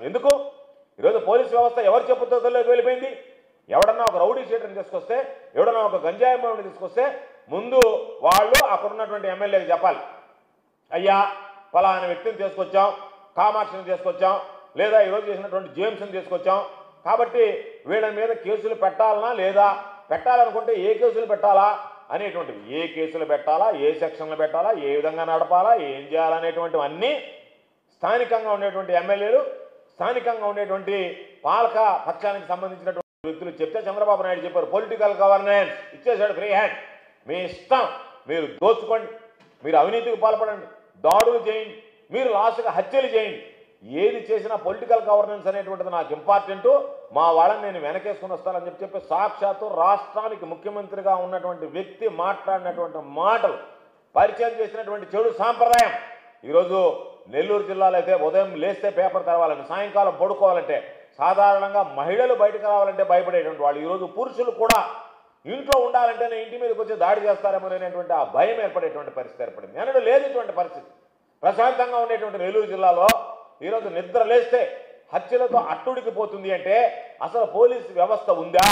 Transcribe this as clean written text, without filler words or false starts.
ఎందుకు ఈరోజు పోలీసు వ్యవస్థ ఎవరు చెప్పుతోలోకి వెళ్ళిపోయింది? ఎవడన్నా ఒక రౌడీ షీటర్ని తీసుకొస్తే, ఎవడన్నా ఒక గంజాయి అమ్మాయిని తీసుకొస్తే ముందు వాళ్ళు అక్కడున్నటువంటి ఎమ్మెల్యేకి చెప్పాలి, అయ్యా ఫలానా వ్యక్తిని తీసుకొచ్చాం, కామాక్షిని తీసుకొచ్చాం, లేదా ఈరోజు చేసినటువంటి జేమ్స్ని తీసుకొచ్చాం, కాబట్టి వీళ్ళ మీద కేసులు పెట్టాలనా లేదా, పెట్టాలనుకుంటే ఏ కేసులు పెట్టాలా అనేటువంటివి, ఏ కేసులు పెట్టాలా, ఏ సెక్షన్లు పెట్టాలా, ఏ విధంగా నడపాలా, ఏం చేయాలనేటువంటివన్నీ స్థానికంగా ఉండేటువంటి ఎమ్మెల్యేలు, స్థానికంగా ఉండేటువంటి పాలక పక్షానికి సంబంధించినటువంటి వ్యక్తులు చెప్తే చంద్రబాబు నాయుడు చెప్పారు, పొలిటికల్ గవర్నెన్స్ ఇచ్చేసాడు, ఫ్రీ హ్యాండ్, మీ ఇష్టం, మీరు దోచుకోండి, మీరు అవినీతికి పాల్పడండి, దాడులు చేయండి, మీరు లాస్ట్గా హత్యలు చేయండి, ఏది చేసినా పొలిటికల్ గవర్నెన్స్ అనేటువంటిది నాకు ఇంపార్టెంట్, మా వాళ్ళని నేను వెనకేసుకుని వస్తానని చెప్పి సాక్షాత్తు రాష్ట్రానికి ముఖ్యమంత్రిగా ఉన్నటువంటి వ్యక్తి మాట్లాడినటువంటి మాటలు, పరిచయం చేసినటువంటి చెడు సాంప్రదాయం. ఈరోజు నెల్లూరు జిల్లాలో అయితే ఉదయం లేస్తే పేపర్ తెరవాలంటే, సాయంకాలం పడుకోవాలంటే, సాధారణంగా మహిళలు బయటకు రావాలంటే భయపడేటువంటి వాళ్ళు ఈరోజు పురుషులు కూడా ఇంట్లో ఉండాలంటేనే ఇంటి మీదకి వచ్చి దాడి చేస్తారేమో అనేటువంటి ఆ భయం ఏర్పడేటువంటి పరిస్థితి ఏర్పడింది. ఎన్నడూ లేదు ఇటువంటి పరిస్థితి. ప్రశాంతంగా ఉండేటువంటి నెల్లూరు జిల్లాలో ఈరోజు నిద్ర లేస్తే హత్యలతో అట్టుడికి పోతుంది అంటే అసలు పోలీసు వ్యవస్థ ఉందా?